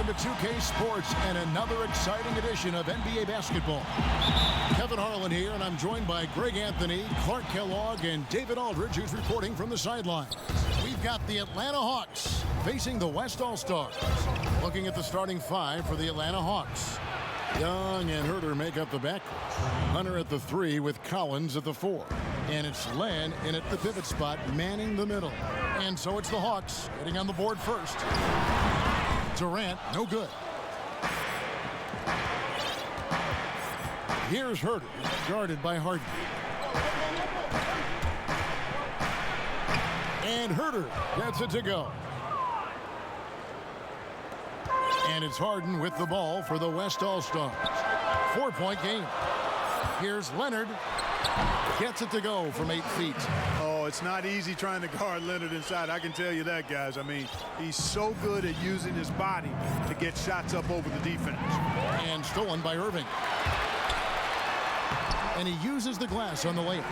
Welcome to 2K Sports and another exciting edition of NBA basketball. Kevin Harlan here, and I'm joined by Greg Anthony, Clark Kellogg, and David Aldridge, who's reporting from the sideline. We've got the Atlanta Hawks facing the West All-Stars. Looking at the starting five for the Atlanta Hawks. Young and Herter make up the backcourt. Hunter at the 3 with Collins at the 4. And it's Len in at the pivot spot, manning the middle. And so it's the Hawks getting on the board first. Durant, no good. Here's Herter, guarded by Harden. And Herter gets it to go. And it's Harden with the ball for the West All-Stars. 4-point game. Here's Leonard. Gets it to go from 8 feet. Oh, it's not easy trying to guard Leonard inside. I can tell you that, guys. I mean, he's so good at using his body to get shots up over the defense. And stolen by Irving. And he uses the glass on the layup.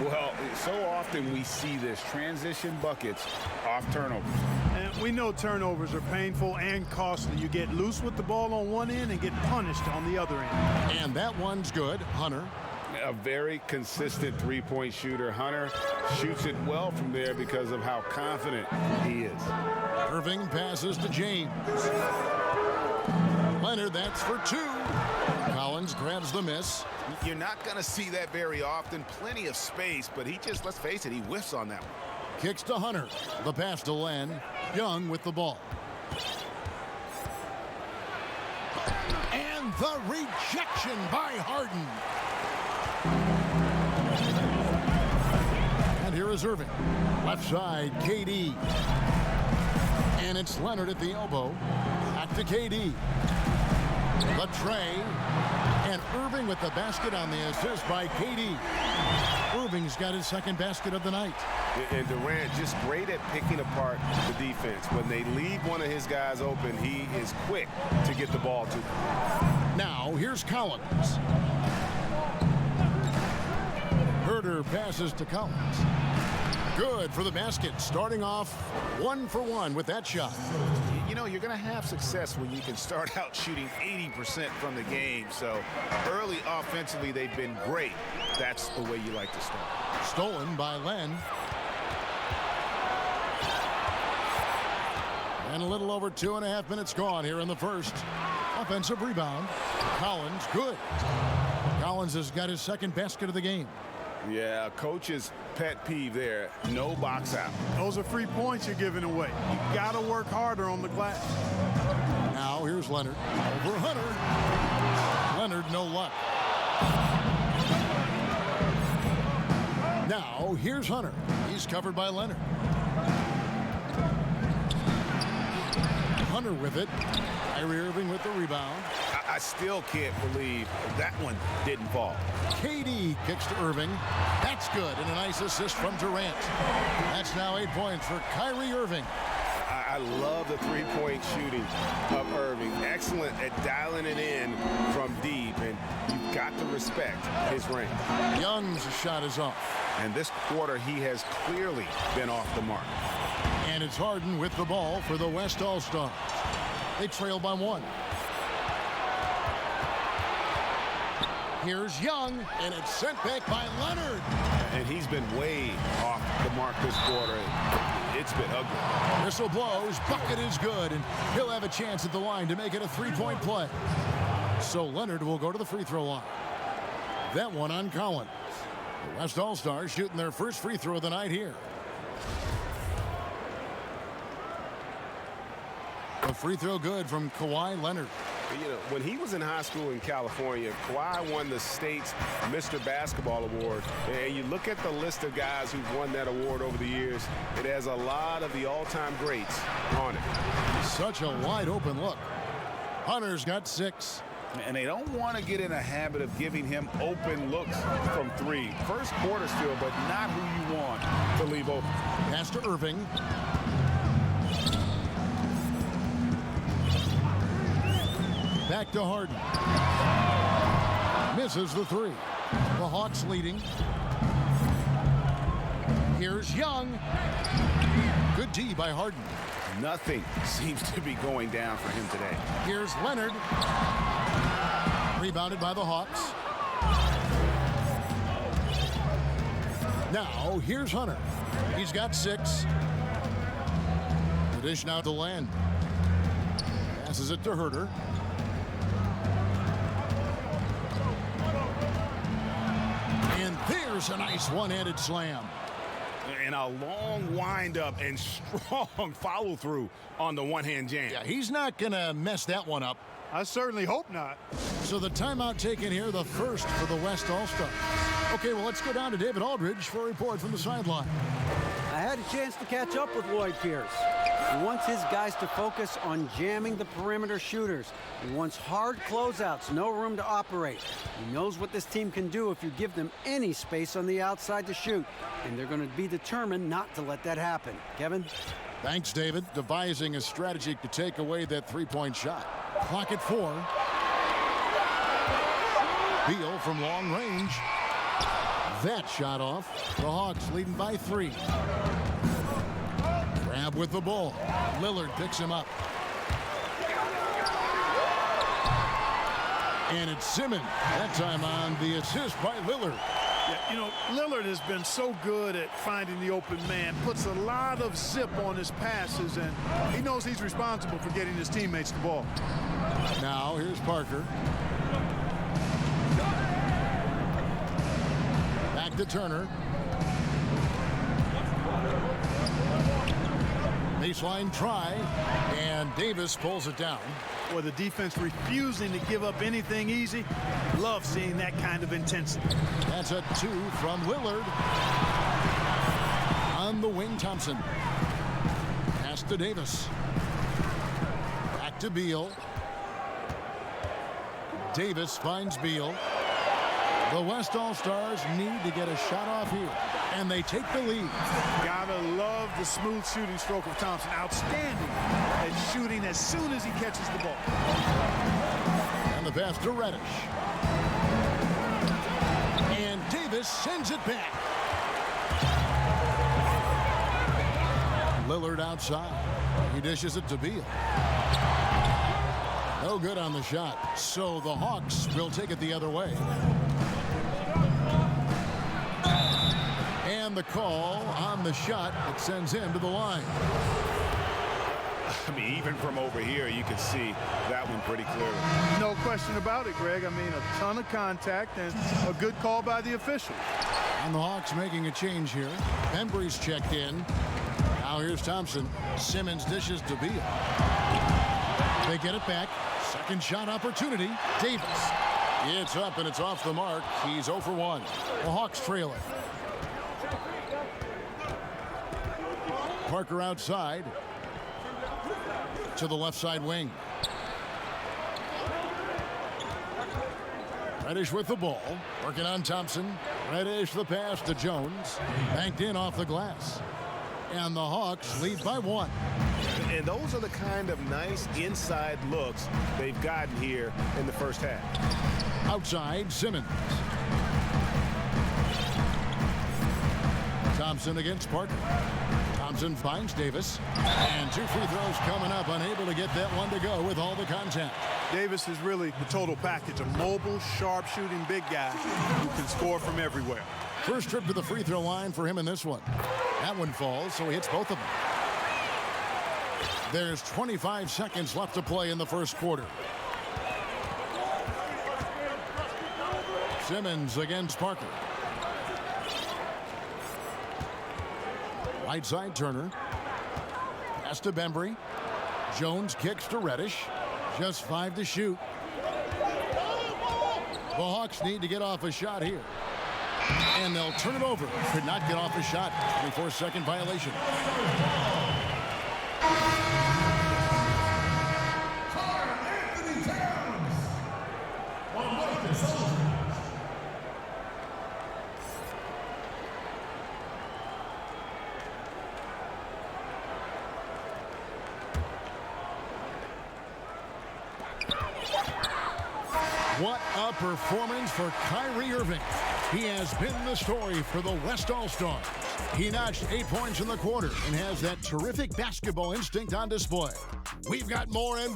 Well, so often we see this transition buckets off turnovers. And we know turnovers are painful and costly. You get loose with the ball on one end and get punished on the other end. And that one's good. Hunter. A very consistent three-point shooter. Hunter shoots it well from there because of how confident he is. Irving passes to James. Leonard, that's for 2. Collins grabs the miss. You're not going to see that very often. Plenty of space, but he just, let's face it, he whiffs on that one. Kicks to Hunter. The pass to Len. Young with the ball. And the rejection by Harden. And here is Irving. Left side, KD. And it's Leonard at the elbow. Back to KD. The tray. And Irving with the basket on the assist by KD. Irving's got his second basket of the night. And Durant just great at picking apart the defense. When they leave one of his guys open, he is quick to get the ball to them. Now, here's Collins. Herter passes to Collins. Good for the basket. Starting off 1 for 1 with that shot. You know, you're going to have success when you can start out shooting 80% from the game. So early offensively, they've been great. That's the way you like to start. Stolen by Len. And a little over 2.5 minutes gone here in the first. Offensive rebound. Collins, good. Collins has got his second basket of the game. Yeah, coach's pet peeve there. No box out. Those are free points you're giving away. You got to work harder on the glass. Now here's Leonard. Over Hunter. Leonard, no luck. Now here's Hunter. He's covered by Leonard. Hunter with it. Kyrie Irving with the rebound. I still can't believe that one didn't fall. KD kicks to Irving. That's good, and a nice assist from Durant. That's now 8 points for Kyrie Irving. I love the three-point shooting of Irving. Excellent at dialing it in from deep, and you've got to respect his range. Young's shot is off. And this quarter, he has clearly been off the mark. And it's Harden with the ball for the West All-Stars. They trail by 1. Here's Young, and it's sent back by Leonard. And he's been way off the mark this quarter. It's been ugly. Whistle blows, bucket is good, and he'll have a chance at the line to make it a 3-point play. So Leonard will go to the free throw line. That one on Collins. The West All-Stars shooting their first free throw of the night here. A free throw good from Kawhi Leonard. You know, when he was in high school in California, Kawhi won the state's Mr. Basketball Award. And you look at the list of guys who've won that award over the years, it has a lot of the all-time greats on it. Such a wide open look. Hunter's got 6. And they don't want to get in a habit of giving him open looks from 3. First quarter still, but not who you want to leave open. Pass to Irving. Back to Harden. Misses the 3. The Hawks leading. Here's Young. Good D by Harden. Nothing seems to be going down for him today. Here's Leonard. Rebounded by the Hawks. Now, here's Hunter. He's got 6. The dish now to Land. Passes it to Herter. And there's a nice one-handed slam. And a long windup and strong follow-through on the one-hand jam. Yeah, he's not going to mess that one up. I certainly hope not. So the timeout taken here, the first for the West All-Stars. Okay, well, let's go down to David Aldridge for a report from the sideline. I had a chance to catch up with Lloyd Pierce. He wants his guys to focus on jamming the perimeter shooters. He wants hard closeouts, no room to operate. He knows what this team can do if you give them any space on the outside to shoot, and they're going to be determined not to let that happen. Kevin? Thanks, David. Devising a strategy to take away that three-point shot. Clock at 4. Beal from long range. That shot off. The Hawks leading by 3. Grab with the ball. Lillard picks him up. And it's Simmons. That time on the assist by Lillard. Yeah, you know, Lillard has been so good at finding the open man, puts a lot of zip on his passes, and he knows he's responsible for getting his teammates the ball. Now, here's Parker. Back to Turner. Baseline try, and Davis pulls it down. Or the defense refusing to give up anything easy. Love seeing that kind of intensity. That's a 2 from Lillard. On the wing, Thompson. Pass to Davis. Back to Beal. Davis finds Beal. The West All-Stars need to get a shot off here, and they take the lead. Gotta love the smooth shooting stroke of Thompson. Outstanding at shooting as soon as he catches the ball. And the pass to Reddish. And Davis sends it back. Lillard outside. He dishes it to Beal. No good on the shot. So the Hawks will take it the other way. And the call on the shot that sends him to the line. I mean, even from over here, you can see that one pretty clearly. No question about it, Greg. I mean, a ton of contact and a good call by the official. And the Hawks making a change here. Embry's checked in. Now here's Thompson. Simmons dishes to Beal. They get it back. Second shot opportunity. Davis. It's up and it's off the mark. He's 0 for 1. The Hawks trail it. Parker outside to the left side wing. Reddish with the ball. Working on Thompson. Reddish the pass to Jones. Banked in off the glass. And the Hawks lead by 1. And those are the kind of nice inside looks they've gotten here in the first half. Outside, Simmons. Thompson against Parker. Thompson finds Davis. And 2 free throws coming up. Unable to get that one to go with all the contact. Davis is really the total package. A mobile, sharp-shooting big guy who can score from everywhere. First trip to the free throw line for him in this one. That one falls, so he hits both of them. There's 25 seconds left to play in the first quarter. Simmons against Parker. Right side, Turner. Pass to Bembry. Jones kicks to Reddish. Just 5 to shoot. The Hawks need to get off a shot here. And they'll turn it over. Could not get off a shot. 24-second violation. What a performance for Kyrie Irving. He has been the story for the West All-Stars. He notched 8 points in the quarter and has that terrific basketball instinct on display. We've got more in.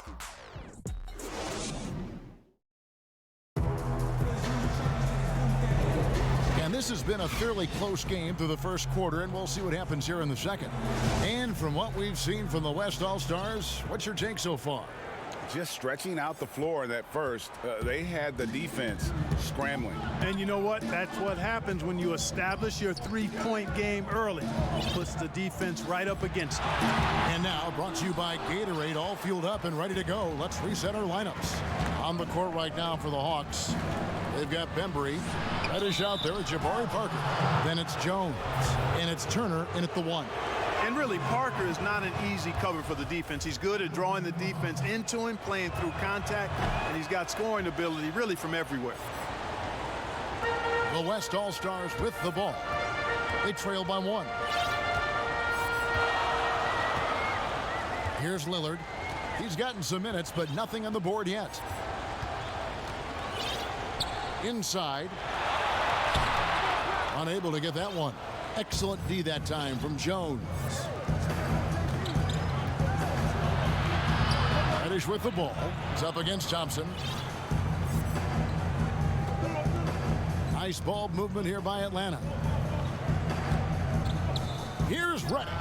And this has been a fairly close game through the first quarter, and we'll see what happens here in the second. And from what we've seen from the West All-Stars, what's your take so far? Just stretching out the floor in that first. They had the defense scrambling. And you know what? That's what happens when you establish your three-point game early. It puts the defense right up against it. And now, brought to you by Gatorade, all fueled up and ready to go. Let's reset our lineups. On the court right now for the Hawks, they've got Bembry. Reddish out there with Jabari Parker. Then it's Jones. And it's Turner in at the 1. And really, Parker is not an easy cover for the defense. He's good at drawing the defense into him, playing through contact, and he's got scoring ability really from everywhere. The West All-Stars with the ball. They trail by 1. Here's Lillard. He's gotten some minutes, but nothing on the board yet. Inside. Unable to get that one. Excellent D that time from Jones. Reddish with the ball. He's up against Thompson. Nice ball movement here by Atlanta. Here's Reddish.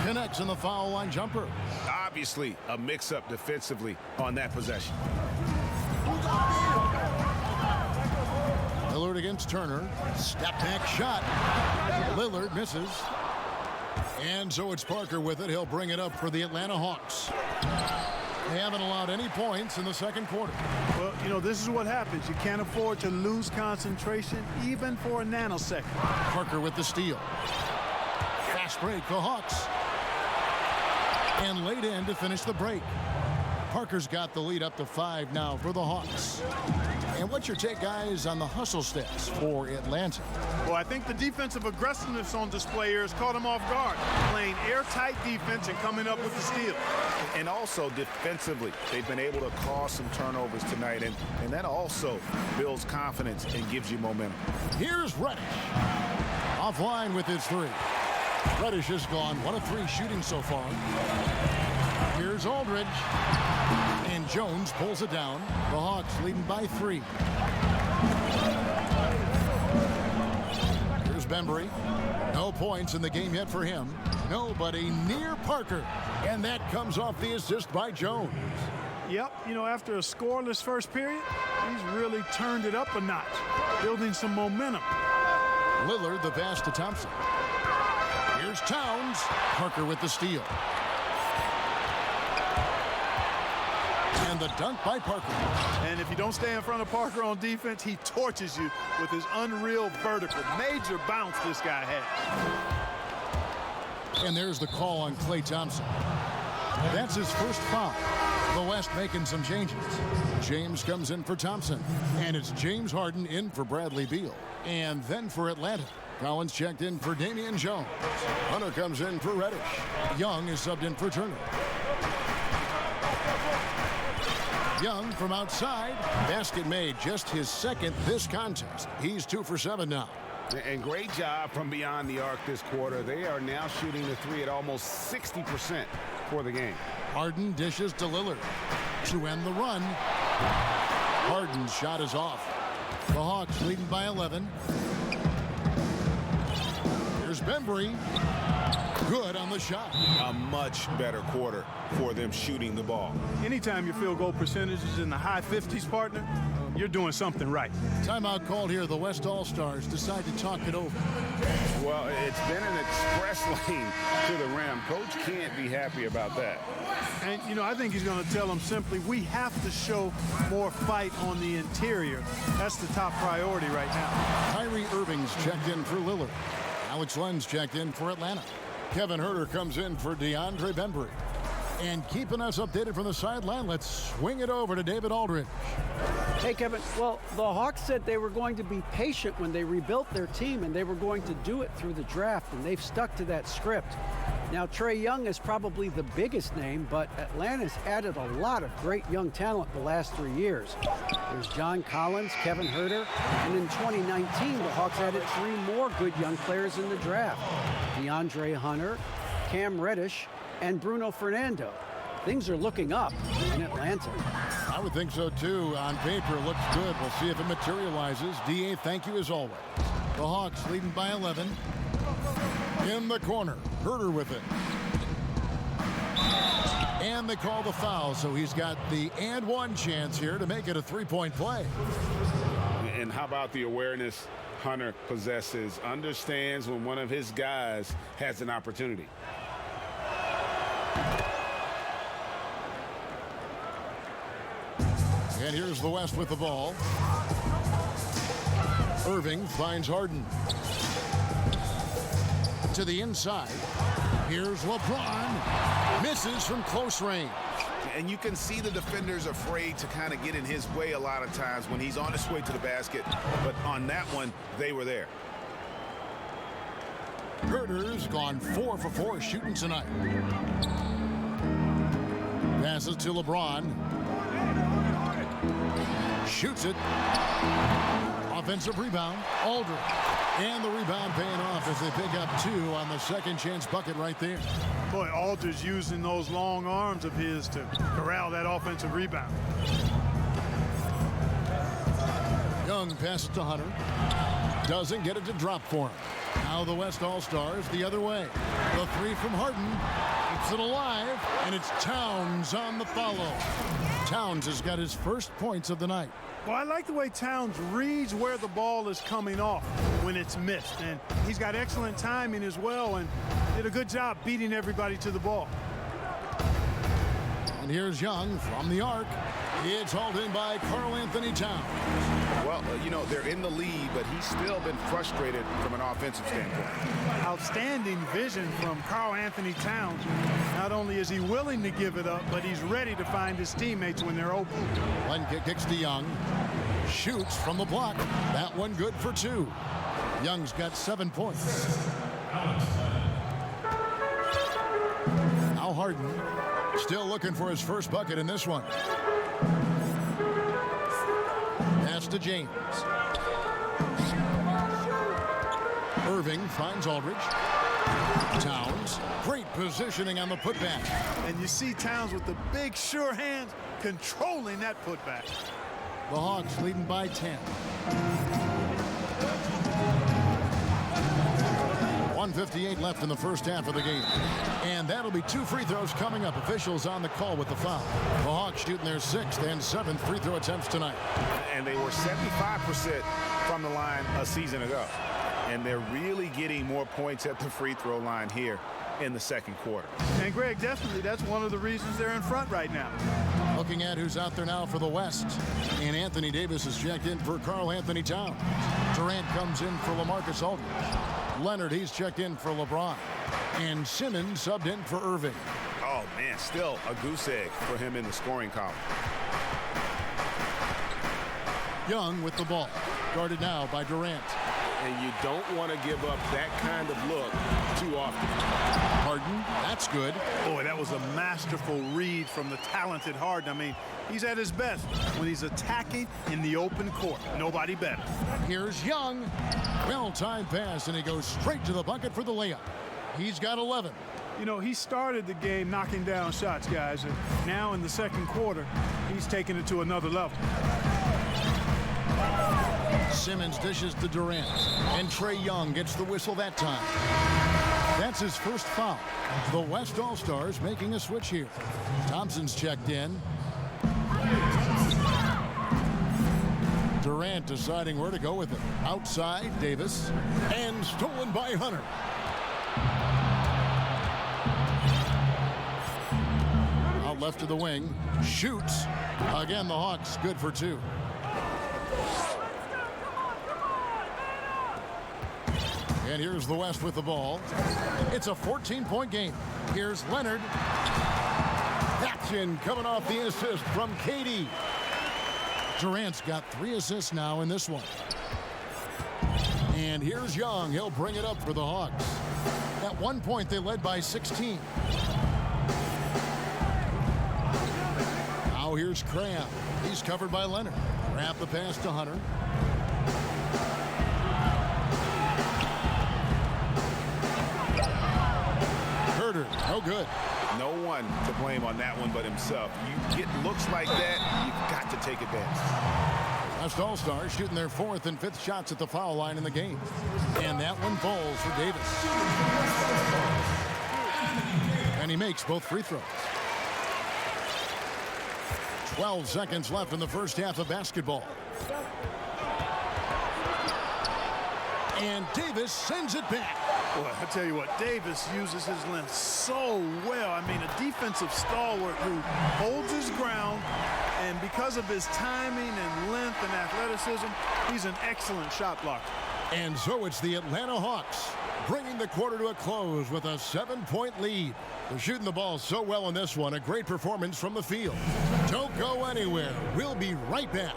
Connects in the foul line jumper. Obviously, a mix-up defensively on that possession. Lillard against Turner. Step back shot. Lillard misses. And so it's Parker with it. He'll bring it up for the Atlanta Hawks. They haven't allowed any points in the second quarter. Well, you know, this is what happens. You can't afford to lose concentration even for a nanosecond. Parker with the steal. Fast break, the Hawks. And late in to finish the break. Parker's got the lead up to 5 now for the Hawks. And what's your take, guys, on the hustle stats for Atlanta? Well, I think the defensive aggressiveness on display here has caught him off guard. Playing airtight defense and coming up with the steal. And also defensively, they've been able to cause some turnovers tonight, and that also builds confidence and gives you momentum. Here's Reddish. Offline with his 3. Reddish has gone 1 of 3 shooting so far. Here's Aldridge. And Jones pulls it down. The Hawks leading by 3. Here's Bembry. No points in the game yet for him. Nobody near Parker. And that comes off the assist by Jones. Yep, you know, after a scoreless first period, he's really turned it up a notch, building some momentum. Lillard the pass to Thompson. Here's Towns. Parker with the steal. And the dunk by Parker. And if you don't stay in front of Parker on defense, he torches you with his unreal vertical. Major bounce this guy has. And there's the call on Klay Thompson. That's his first foul. The West making some changes. James comes in for Thompson. And it's James Harden in for Bradley Beal. And then for Atlanta, Collins checked in for Damian Jones. Hunter comes in for Reddish. Young is subbed in for Turner. Young from outside. Basket made, just his second this contest. He's 2 for 7 now. And great job from beyond the arc this quarter. They are now shooting the 3 at almost 60% for the game. Harden dishes to Lillard to end the run. Harden's shot is off. The Hawks leading by 11. Here's Bembry. Good on the shot. A much better quarter for them shooting the ball. Anytime your field goal percentage is in the high 50s, partner, you're doing something right. Timeout called here. The West All-Stars decide to talk it over. Well, it's been an express lane to the rim. Coach can't be happy about that. And, you know, I think he's going to tell them simply, we have to show more fight on the interior. That's the top priority right now. Kyrie Irving's checked in for Lillard. Alex Len's checked in for Atlanta. Kevin Huerter comes in for DeAndre Bembry. And keeping us updated from the sideline, let's swing it over to David Aldridge. Hey, Kevin. Well, the Hawks said they were going to be patient when they rebuilt their team, and they were going to do it through the draft, and they've stuck to that script. Now, Trae Young is probably the biggest name, but Atlanta's added a lot of great young talent the last 3 years. There's John Collins, Kevin Huerter, and in 2019, the Hawks added 3 more good young players in the draft. DeAndre Hunter, Cam Reddish, and Bruno Fernando. Things are looking up in Atlanta. I would think so, too. On paper, it looks good. We'll see if it materializes. D.A., thank you as always. The Hawks leading by 11. In the corner, Huerter with it. And they call the foul, so he's got the and one chance here to make it a three-point play. And how about the awareness Hunter possesses, understands when one of his guys has an opportunity. And here's the West with the ball. Irving finds Harden. To the inside. Here's LeBron. Misses from close range. And you can see the defenders afraid to kind of get in his way a lot of times when he's on his way to the basket. But on that one, they were there. Huerter's gone 4 for 4 shooting tonight. Passes to LeBron. Shoots it. Offensive rebound. Aldridge. And the rebound paying off as they pick up 2 on the second chance bucket right there. Boy, Aldridge using those long arms of his to corral that offensive rebound. Young passes to Hunter. Doesn't get it to drop for him. Now the West All-Stars the other way. The 3 from Harden. Keeps it alive. And it's Towns on the follow. Towns has got his first points of the night. Well, I like the way Towns reads where the ball is coming off when it's missed. And he's got excellent timing as well and did a good job beating everybody to the ball. And here's Young from the arc. It's hauled in by Karl-Anthony Towns. Well, you know, they're in the lead, but he's still been frustrated from an offensive standpoint. Outstanding vision from Karl-Anthony Towns. Not only is he willing to give it up, but he's ready to find his teammates when they're open. Len kicks to Young. Shoots from the block. That one good for 2. Young's got 7 points. Now Harden still looking for his first bucket in this one. Pass to James. Irving finds Aldridge. Towns, great positioning on the putback. And you see Towns with the big sure hands controlling that putback. The Hawks leading by 10. 1:58 left in the first half of the game. And that'll be 2 free throws coming up. Officials on the call with the foul. The Hawks shooting their 6th and 7th free throw attempts tonight. And they were 75% from the line a season ago. And they're really getting more points at the free throw line here in the second quarter. And Greg, definitely that's one of the reasons they're in front right now. Looking at who's out there now for the West. And Anthony Davis is checked in for Karl-Anthony Towns. Durant comes in for LaMarcus Aldridge. Leonard, he's checked in for LeBron. And Simmons subbed in for Irving. Oh, man, still a goose egg for him in the scoring column. Young with the ball. Guarded now by Durant. And you don't want to give up that kind of look too often. Harden, that's good. Boy, that was a masterful read from the talented Harden. I mean, he's at his best when he's attacking in the open court. Nobody better. Here's Young. Well-timed pass, and he goes straight to the bucket for the layup. He's got 11. You know, he started the game knocking down shots, guys, and now in the second quarter, he's taking it to another level. Simmons dishes to Durant, and Trae Young gets the whistle that time. That's his first foul. The West All-Stars making a switch here. Thompson's checked in. Durant deciding where to go with it. Outside, Davis, and stolen by Hunter. Out left to the wing, shoots. Again, the Hawks good for 2. And here's the West with the ball. It's a 14-point game. Here's Leonard. That's in, coming off the assist from KD. Durant's got 3 assists now in this one. And here's Young. He'll bring it up for the Hawks. At one point, they led by 16. Now here's Crabb. He's covered by Leonard. Crabb the pass to Hunter. Herder, no good. No one to blame on that one but himself. You get looks like that, you've got to take advantage. West All-Stars shooting their 4th and 5th shots at the foul line in the game. And that one falls for Davis. And he makes both free throws. 12 seconds left in the first half of basketball. And Davis sends it back. Boy, I tell you what, Davis uses his length so well. I mean, a defensive stalwart who holds his ground, and because of his timing and length and athleticism, he's an excellent shot blocker. And so it's the Atlanta Hawks bringing the quarter to a close with a 7-point lead. They're shooting the ball so well in this one. A great performance from the field. Don't go anywhere. We'll be right back.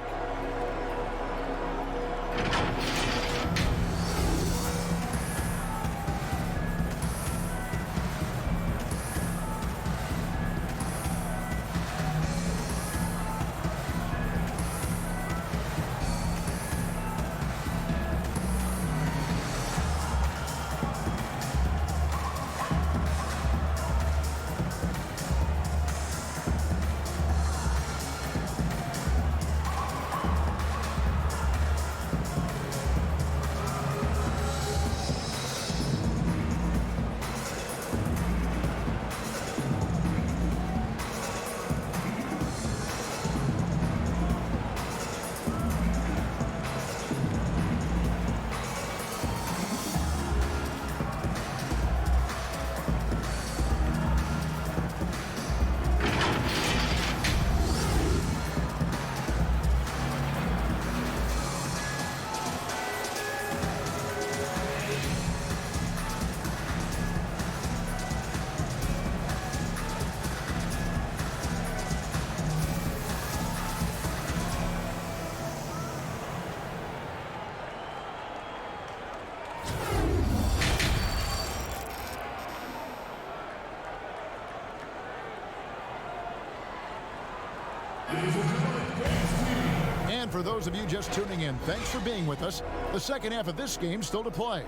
And for those of you just tuning in, thanks for being with us. The second half of this game still to play.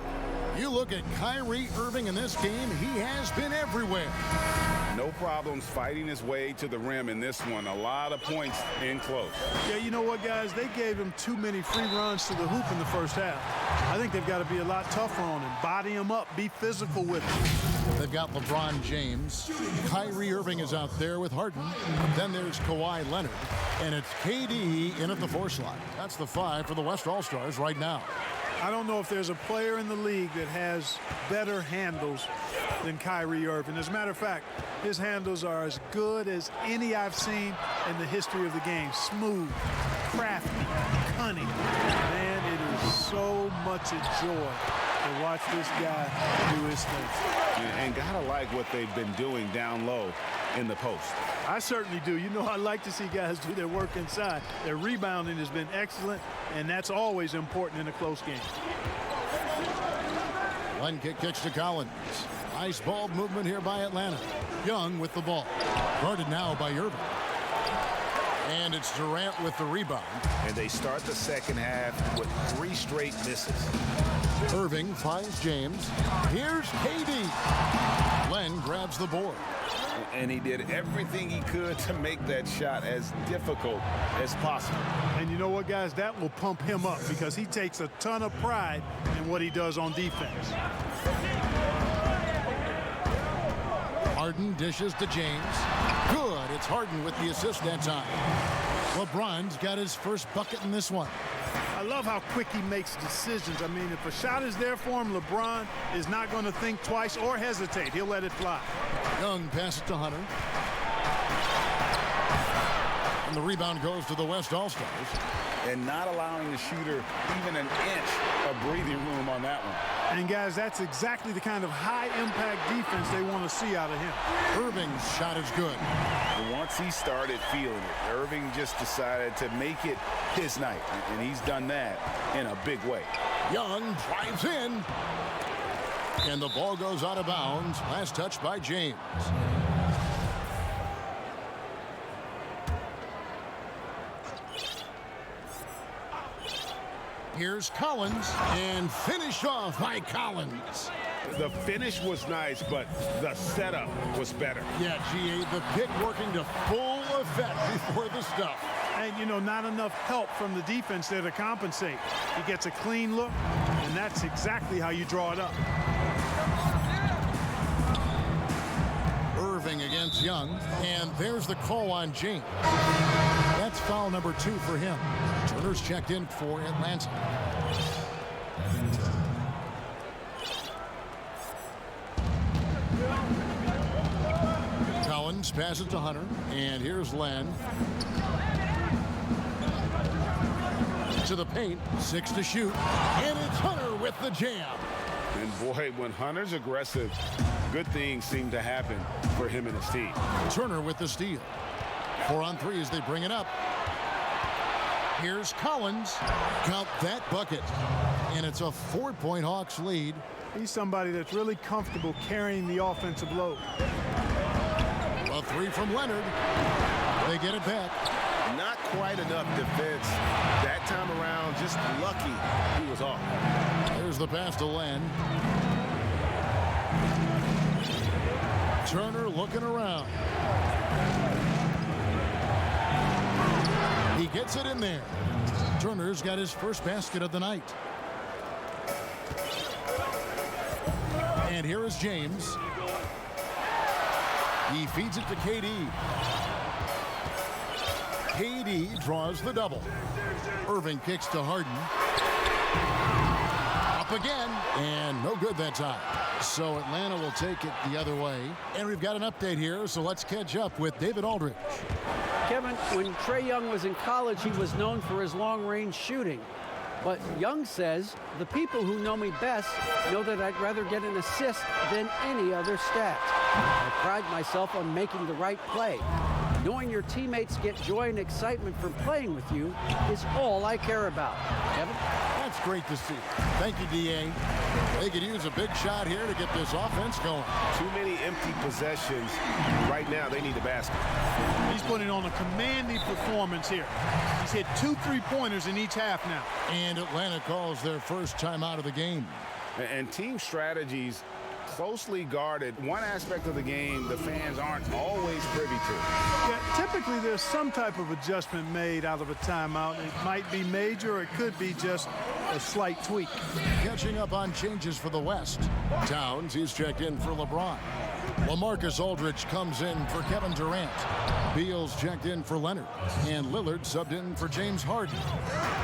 You look at Kyrie Irving in this game, he has been everywhere. No problems fighting his way to the rim in this one. A lot of points in close. Yeah, you know what, guys? They gave him too many free runs to the hoop in the first half. I think they've got to be a lot tougher on him. Body him up. Be physical with him. They've got LeBron James. Kyrie Irving is out there with Harden. Then there's Kawhi Leonard. And it's KD in at the 4 slot. That's the 5 for the West All-Stars right now. I don't know if there's a player in the league that has better handles than Kyrie Irving. As a matter of fact, his handles are as good as any I've seen in the history of the game. Smooth, crafty, cunning. Man, it is so much a joy to watch this guy do his thing. And gotta like what they've been doing down low in the post. I certainly do. You know, I like to see guys do their work inside. Their rebounding has been excellent, and that's always important in a close game. One kick kicks to Collins. Nice ball movement here by Atlanta. Young with the ball. Guarded now by Irving. And it's Durant with the rebound. And they start the second half with 3 straight misses. Irving finds James. Here's KD. Len grabs the board. And he did everything he could to make that shot as difficult as possible. And you know what, guys? That will pump him up because he takes a ton of pride in what he does on defense. Harden dishes to James. Good. It's Harden with the assist that time. LeBron's got his first bucket in this one. I love how quick he makes decisions. I mean, if a shot is there for him, LeBron is not going to think twice or hesitate. He'll let it fly. Young passes to Hunter. And the rebound goes to the West All-Stars. And not allowing the shooter even an inch of breathing room on that one. And, guys, that's exactly the kind of high-impact defense they want to see out of him. Irving's shot is good. And once he started feeling it, Irving just decided to make it his night. And he's done that in a big way. Young drives in. And the ball goes out of bounds. Last touch by James. Here's Collins, and finished off by Collins. The finish was nice, but the setup was better. Yeah, GA, the pick working to full effect before the stuff. And, you know, not enough help from the defense there to compensate. He gets a clean look, and that's exactly how you draw it up. Irving against Young, and there's the call on James. That's foul number 2 for him. Turner's checked in for Atlanta. Collins passes to Hunter, and here's Len. To the paint, 6 to shoot, and it's Hunter with the jam. And boy, when Hunter's aggressive, good things seem to happen for him and his team. Turner with the steal. 4 on 3 as they bring it up. Here's Collins. Count that bucket. And it's a 4-point Hawks lead. He's somebody that's really comfortable carrying the offensive load. A 3 from Leonard. They get it back. Not quite enough defense that time around. Just lucky he was off. There's the pass to Len. Turner looking around. He gets it in there. Turner's got his first basket of the night. And here is James. He feeds it to KD. KD draws the double. Irving kicks to Harden. Up again, and no good that time. So Atlanta will take it the other way. And we've got an update here, so let's catch up with David Aldridge. Kevin, when Trae Young was in college, he was known for his long-range shooting. But Young says, the people who know me best know that I'd rather get an assist than any other stat. I pride myself on making the right play. Knowing your teammates get joy and excitement from playing with you is all I care about. Kevin? That's great to see. Thank you, D.A. They could use a big shot here to get this offense going. Too many empty possessions. Right now, they need a basket. He's putting on a commanding performance here. He's hit 2 3-pointers in each half now. And Atlanta calls their first timeout of the game. And team strategies closely guarded. One aspect of the game the fans aren't always privy to. Yeah, typically there's some type of adjustment made out of a timeout. It might be major or it could be just a slight tweak. Catching up on changes for the West. Towns, he's checked in for LeBron. LaMarcus Aldridge comes in for Kevin Durant. Beal's checked in for Leonard. And Lillard subbed in for James Harden.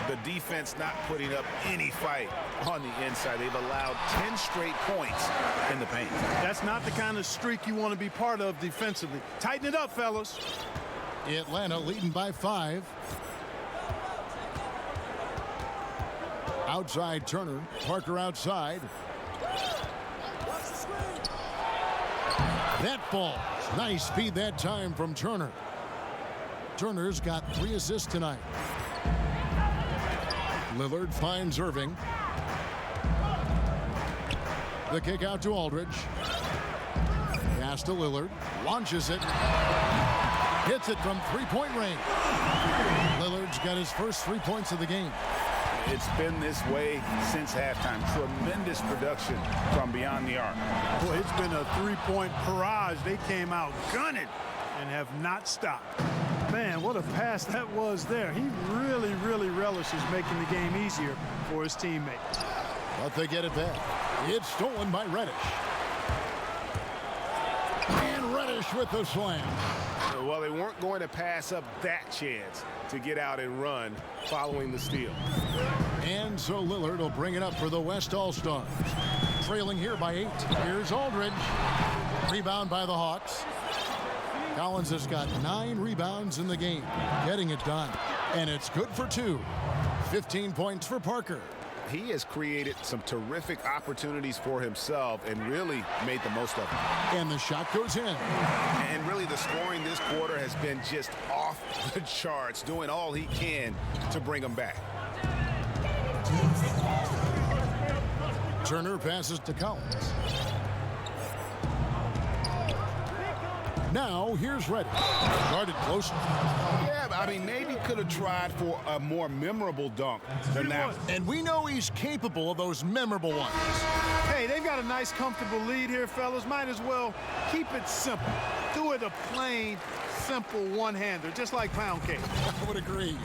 The defense not putting up any fight on the inside. They've allowed 10 straight points in the paint. That's not the kind of streak you want to be part of defensively. Tighten it up, fellas. Atlanta leading by 5. Outside Turner. Parker outside. That falls. Nice speed that time from Turner. Turner's got 3 assists tonight. Lillard finds Irving. The kick out to Aldridge. Pass to Lillard. Launches it. Hits it from 3-point range. Lillard's got his first 3 points of the game. It's been this way since halftime. Tremendous production from beyond the arc. Boy, it's been a 3-point barrage. They came out gunning and have not stopped. Man, what a pass that was there. He really, really relishes making the game easier for his teammates. But they get it back. It's stolen by Reddish. And Reddish with the slam. Well, they weren't going to pass up that chance to get out and run following the steal. And so Lillard will bring it up for the West All-Stars. Trailing here by 8. Here's Aldridge. Rebound by the Hawks. Collins has got 9 rebounds in the game. Getting it done. And it's good for 2. 15 points for Parker. He has created some terrific opportunities for himself and really made the most of them. And the shot goes in. And really the scoring this quarter has been just off the charts, doing all he can to bring them back. Turner passes to Collins. Now here's Reddish. Guarded closely. Yeah, I mean, maybe could have tried for a more memorable dunk than that. And we know he's capable of those memorable ones. Hey, they've got a nice, comfortable lead here, fellas. Might as well keep it simple. Do it a plain, simple one-hander, just like pound cake. I would agree.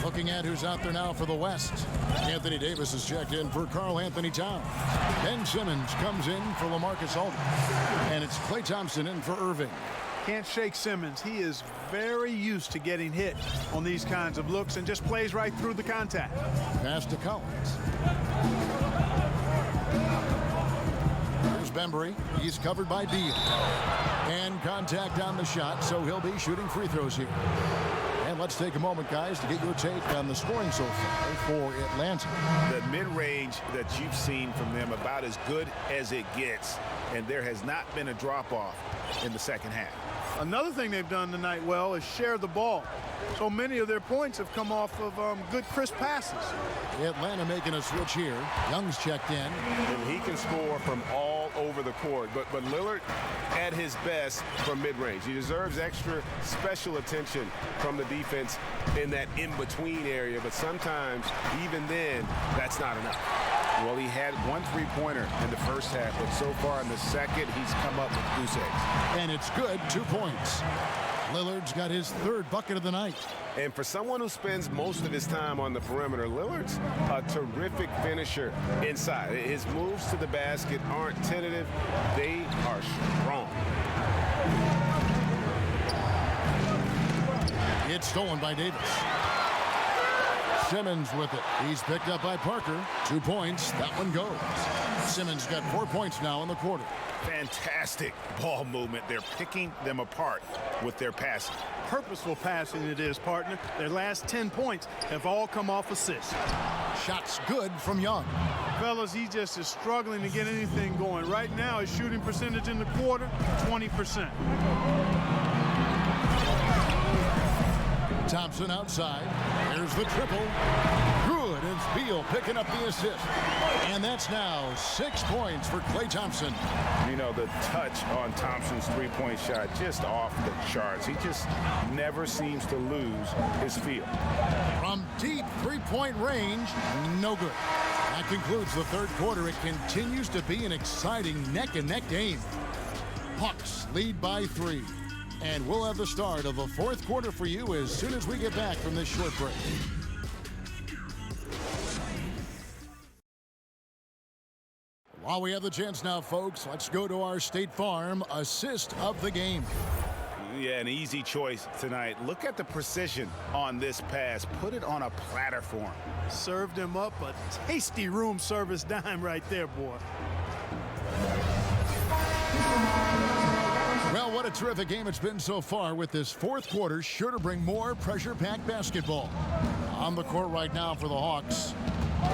Looking at who's out there now for the West. Anthony Davis is checked in for Karl Anthony Towns. Ben Simmons comes in for LaMarcus Aldridge. And it's Klay Thompson in for Irving. Can't shake Simmons. He is very used to getting hit on these kinds of looks and just plays right through the contact. Pass to Collins. Here's Bembry. He's covered by Beal. And contact on the shot, so he'll be shooting free throws here. And let's take a moment, guys, to get your take on the scoring so far for Atlanta. The mid-range that you've seen from them about as good as it gets, and there has not been a drop-off in the second half. Another thing they've done tonight well is share the ball. So many of their points have come off of good, crisp passes. Atlanta making a switch here. Young's checked in. And he can score from all over the court. But Lillard at his best from mid-range. He deserves extra special attention from the defense in that in-between area. But sometimes, even then, that's not enough. Well, he had one three-pointer in the first half, but so far in the second, he's come up with goose eggs. And it's good, 2 points. Lillard's got his 3rd bucket of the night. And for someone who spends most of his time on the perimeter, Lillard's a terrific finisher inside. His moves to the basket aren't tentative. They are strong. It's stolen by Davis. Simmons with it. He's picked up by Parker. 2 points. That one goes. Simmons got 4 points now in the quarter. Fantastic ball movement. They're picking them apart with their passing. Purposeful passing it is, partner. Their last 10 points have all come off assists. Shots good from Young. Fellas, he just is struggling to get anything going. Right now, his shooting percentage in the quarter, 20%. Thompson outside. Here's the triple. Good. It's Beal picking up the assist. And that's now 6 points for Klay Thompson. You know, the touch on Thompson's three-point shot just off the charts. He just never seems to lose his feel. From deep three-point range, no good. That concludes the 3rd quarter. It continues to be an exciting neck-and-neck game. Hawks lead by 3. And we'll have the start of the 4th quarter for you as soon as we get back from this short break. While we have the chance now, folks, let's go to our State Farm assist of the game. Yeah, an easy choice tonight. Look at the precision on this pass. Put it on a platter for him. Served him up a tasty room service dime right there, boy. Well, what a terrific game it's been so far, with this 4th quarter sure to bring more pressure-packed basketball. On the court right now for the Hawks,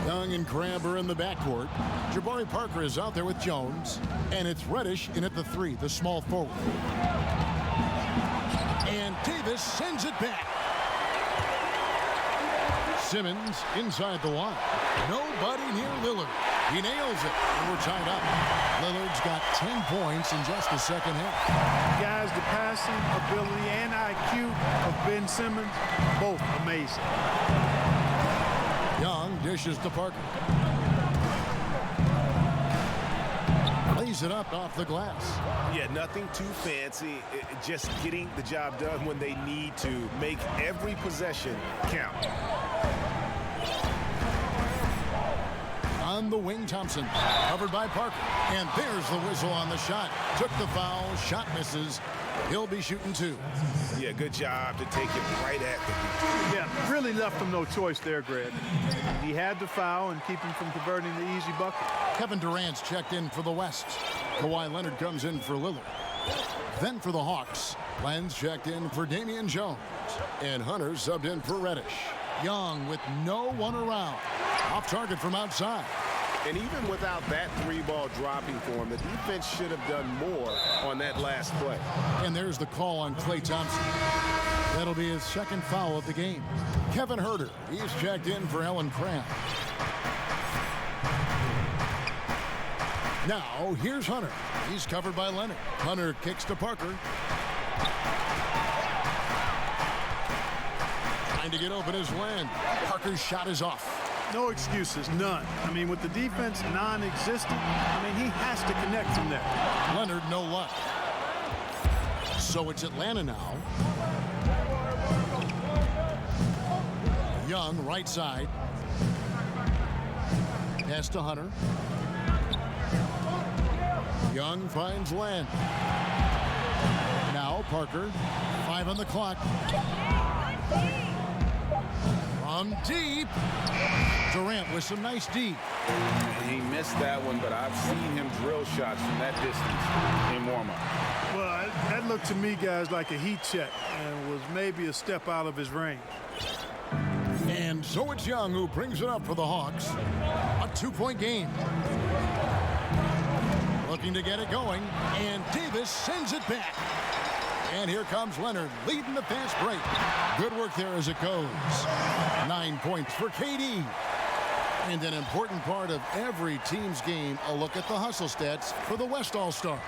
Young and Crabbe are in the backcourt. Jabari Parker is out there with Jones. And it's Reddish in at the 3, the small forward. And Davis sends it back. Simmons inside the line. Nobody near Lillard. He nails it, and we're tied up. Lillard's got 10 points in just the second half. Guys, the passing ability and IQ of Ben Simmons, both amazing. Young dishes to Parker. Lays it up off the glass. Yeah, nothing too fancy. Just getting the job done when they need to. Make every possession count. On the wing, Thompson, covered by Parker. And there's the whistle on the shot. Took the foul, shot misses. He'll be shooting 2. Yeah, good job to take it right at the... Yeah, really left him no choice there, Greg. He had to foul and keep him from converting the easy bucket. Kevin Durant's checked in for the West. Kawhi Leonard comes in for Lillard. Then for the Hawks, Len's checked in for Damian Jones. And Hunter subbed in for Reddish. Young with no one around. Off target from outside. And even without that 3-ball dropping for him, the defense should have done more on that last play. And there's the call on Klay Thompson. That'll be his 2nd foul of the game. Kevin Huerter, he's checked in for Ellen Crabbe. Now, here's Hunter. He's covered by Leonard. Hunter kicks to Parker. Trying to get open is Len. Parker's shot is off. No excuses, none. I mean, with the defense non-existent, I mean, he has to connect from there. Leonard, no luck. So it's Atlanta now. Young, right side. Pass to Hunter. Young finds Len. Now Parker. 5 on the clock. From deep. Durant with some nice D. He missed that one, but I've seen him drill shots from that distance in warm-up. Well, that looked to me, guys, like a heat check and was maybe a step out of his range. And so it's Young who brings it up for the Hawks. A 2-point game. Looking to get it going, and Davis sends it back. And here comes Leonard leading the fast break. Good work there as it goes. 9 points for KD. And an important part of every team's game, a look at the hustle stats for the West All-Stars.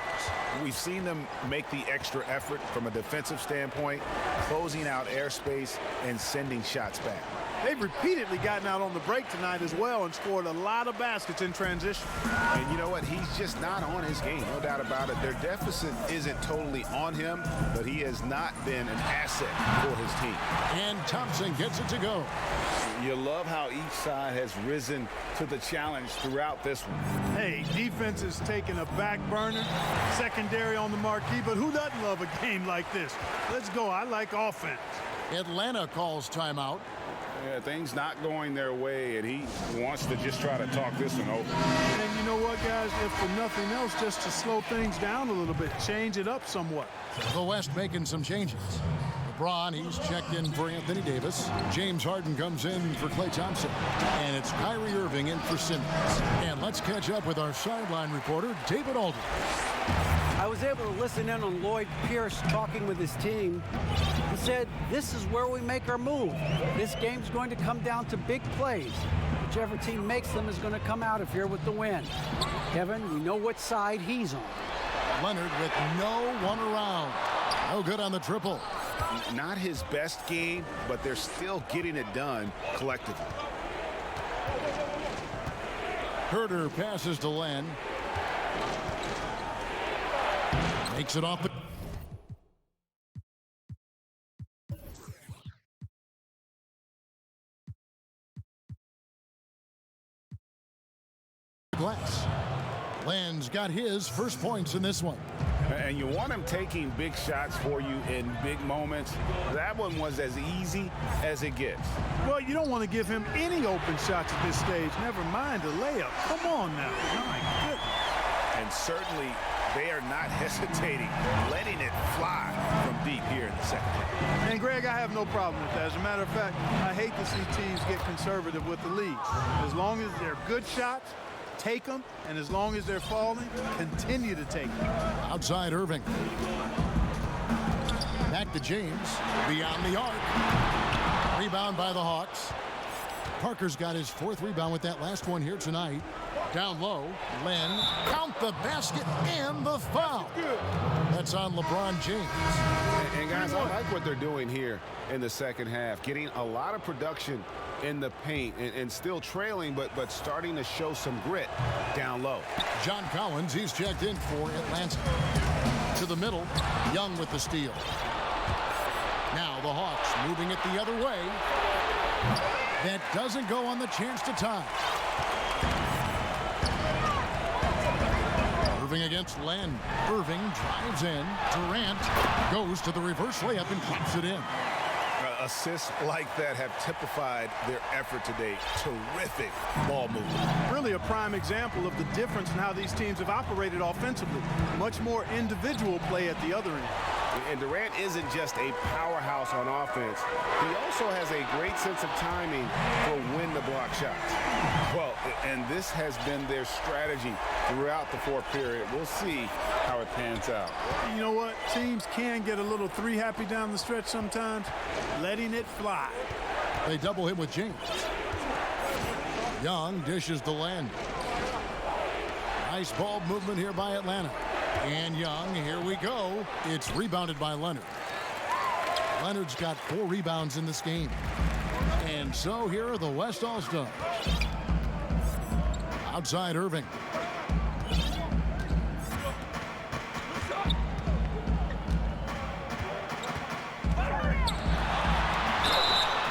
We've seen them make the extra effort from a defensive standpoint, closing out airspace and sending shots back. They've repeatedly gotten out on the break tonight as well and scored a lot of baskets in transition. And you know what? He's just not on his game, no doubt about it. Their deficit isn't totally on him, but he has not been an asset for his team. And Thompson gets it to go. You love how each side has risen to the challenge throughout this one. Hey, defense is taking a back burner, secondary on the marquee, but who doesn't love a game like this? Let's go. I like offense. Atlanta calls timeout. Yeah, things not going their way, and he wants to just try to talk this one over. And you know what, guys? If for nothing else, just to slow things down a little bit, change it up somewhat. The West making some changes. LeBron, he's checked in for Anthony Davis. James Harden comes in for Klay Thompson. And it's Kyrie Irving in for Simmons. And let's catch up with our sideline reporter, David Aldridge. I was able to listen in on Lloyd Pierce talking with his team. He said, this is where we make our move. This game's going to come down to big plays. Whichever team makes them is going to come out of here with the win. Kevin, we know what side he's on. Leonard with no one around. No good on the triple. Not his best game, but they're still getting it done collectively. Herter passes to Len. Makes it off the glass. Len's got his first points in this one. And you want him taking big shots for you in big moments. That one was as easy as it gets. Well, you don't want to give him any open shots at this stage. Never mind a layup. Come on now. My goodness. And certainly they are not hesitating, letting it fly from deep here in the second half. And, Greg, I have no problem with that. As a matter of fact, I hate to see teams get conservative with the lead. As long as they're good shots, take them, and as long as they're falling, continue to take them. Outside Irving. Back to James. Beyond the arc. Rebound by the Hawks. Parker's got his 4th rebound with that last one here tonight. Down low, Len. Count the basket and the foul. That's on LeBron James. And guys, I like what they're doing here in the second half. Getting a lot of production in the paint and still trailing, but starting to show some grit down low. John Collins, he's checked in for Atlanta. To the middle, Young with the steal. Now the Hawks moving it the other way. That doesn't go on the chance to tie. Irving against Len. Irving drives in. Durant goes to the reverse layup and keeps it in. Assists like that have typified their effort today. Terrific ball movement. Really a prime example of the difference in how these teams have operated offensively. Much more individual play at the other end. And Durant isn't just a powerhouse on offense. He also has a great sense of timing for when to block shots. Well, and this has been their strategy throughout the fourth period. We'll see how it pans out. You know what? Teams can get a little three happy down the stretch sometimes, letting it fly. They double him with James. Young dishes to Len. Nice ball movement here by Atlanta. And Young, here we go. It's rebounded by Leonard. Leonard's got 4 rebounds in this game. And so here are the West All-Stars. Outside Irving.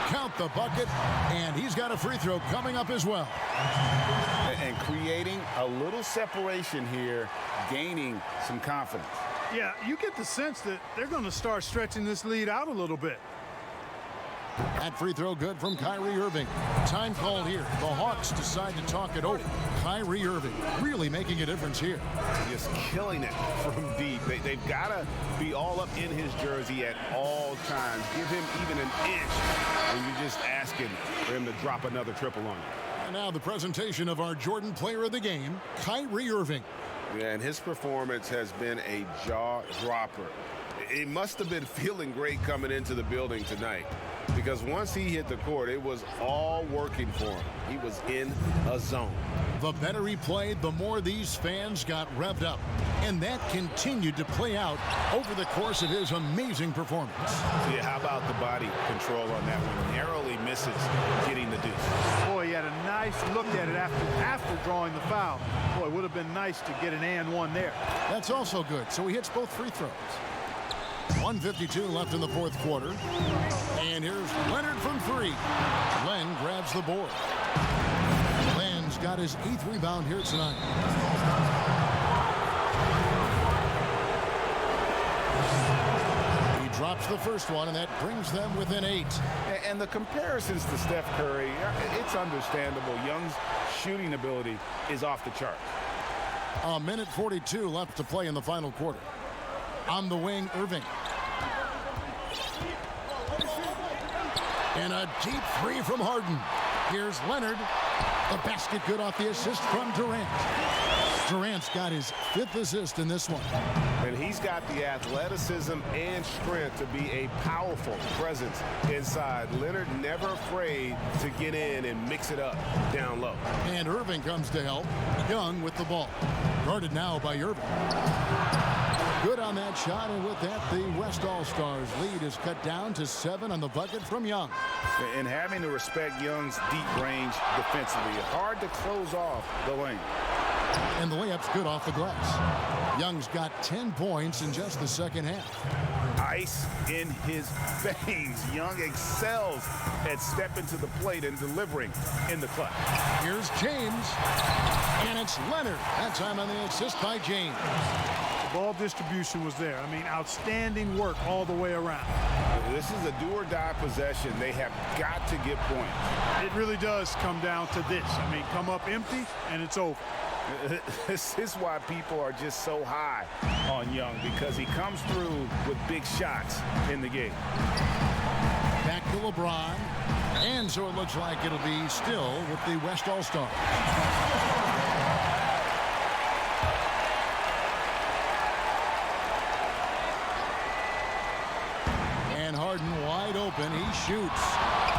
Count the bucket, and he's got a free throw coming up as well. And creating a little separation here, gaining some confidence. Yeah, you get the sense that they're going to start stretching this lead out a little bit. That free throw good from Kyrie Irving. Time called here. The Hawks decide to talk it over. Kyrie Irving really making a difference here. Just killing it from deep. They've got to be all up in his jersey at all times. Give him even an inch, and you're just asking for him to drop another triple on you. And now the presentation of our Jordan Player of the Game, Kyrie Irving. Yeah, and his performance has been a jaw-dropper. He must have been feeling great coming into the building tonight, because once he hit the court, it was all working for him. He was in a zone. The better he played, the more these fans got revved up. And that continued to play out over the course of his amazing performance. Yeah, how about the body control on that one? Narrowly misses getting the deuce. Boy, he had a nice look at it after drawing the foul. Boy, it would have been nice to get an and one there. That's also good. So he hits both free throws. 1:52 left in the fourth quarter. And here's Leonard from 3. Len grabs the board. Len's got his 8th rebound here tonight. He drops the first one, and that brings them within 8. And the comparisons to Steph Curry, it's understandable. Young's shooting ability is off the chart. 1:42 left to play in the final quarter. On the wing, Irving. And a deep 3 from Harden. Here's Leonard. The basket good off the assist from Durant. Durant's got his 5th assist in this one. And he's got the athleticism and strength to be a powerful presence inside. Leonard never afraid to get in and mix it up down low. And Irving comes to help. Young with the ball. Guarded now by Irving. Good on that shot, and with that, the West All-Stars lead is cut down to 7 on the bucket from Young. And having to respect Young's deep range defensively, hard to close off the lane. And the layup's good off the glass. Young's got 10 points in just the second half. Ice in his veins. Young excels at stepping to the plate and delivering in the clutch. Here's James, and it's Leonard. That time on the assist by James. Ball distribution was there. I mean, outstanding work all the way around. This is a do-or-die possession. They have got to get points. It really does come down to this. I mean, come up empty, and it's over. This is why people are just so high on Young, because he comes through with big shots in the game. Back to LeBron. And so it looks like it'll be still with the West All-Stars. And Harden wide open. He shoots.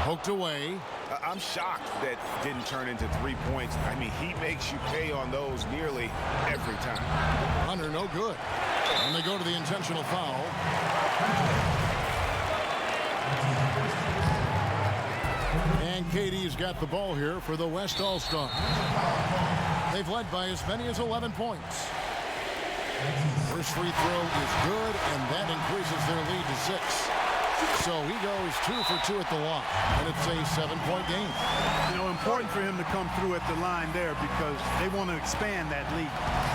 Poked away. I'm shocked that didn't turn into 3 points. I mean, he makes you pay on those nearly every time. Hunter, no good. And they go to the intentional foul. And KD's got the ball here for the West All-Stars. They've led by as many as 11 points. First free throw is good, and that increases their lead to 6. So he goes 2 for 2 at the line, and it's a 7-point game. You know, important for him to come through at the line there because they want to expand that lead.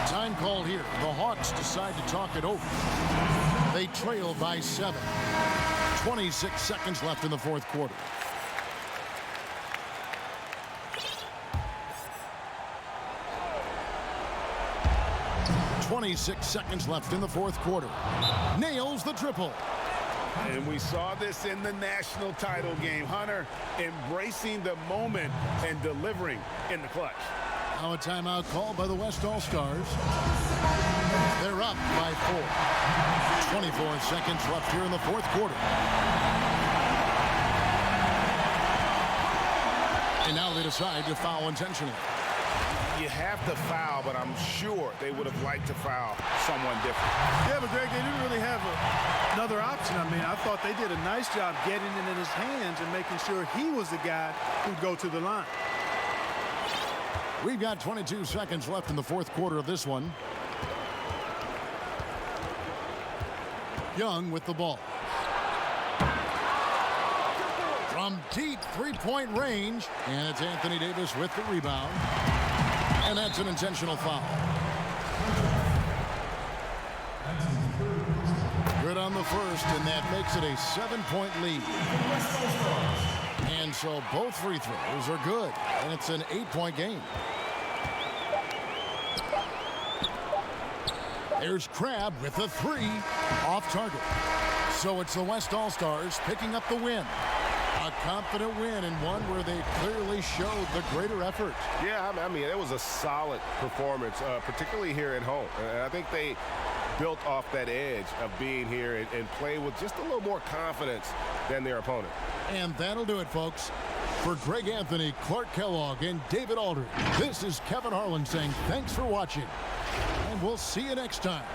Time called here. The Hawks decide to talk it over. They trail by 7. 26 seconds left in the fourth quarter. .26 seconds left in the fourth quarter. Nails the triple. And we saw this in the national title game. Hunter embracing the moment and delivering in the clutch. Now a timeout called by the West All-Stars. They're up by 4. 24 seconds left here in the fourth quarter. And now they decide to foul intentionally. you have to foul, but I'm sure they would have liked to foul someone different. Yeah, but Greg, they didn't really have another option. I mean, I thought they did a nice job getting it in his hands and making sure he was the guy who'd go to the line. We've got 22 seconds left in the fourth quarter of this one. Young with the ball. From deep three-point range, and it's Anthony Davis with the rebound. And that's an intentional foul. Good on the first, and that makes it a 7-point lead. And so both free throws are good, and it's an 8-point game. There's Crabbe with a three off target. So it's the West All-Stars picking up the win. A confident win, and one where they clearly showed the greater effort. Yeah, I mean, it was a solid performance, particularly here at home. And I think they built off that edge of being here and play with just a little more confidence than their opponent. And that'll do it, folks. For Greg Anthony, Clark Kellogg, and David Aldridge, this is Kevin Harlan saying thanks for watching. And we'll see you next time.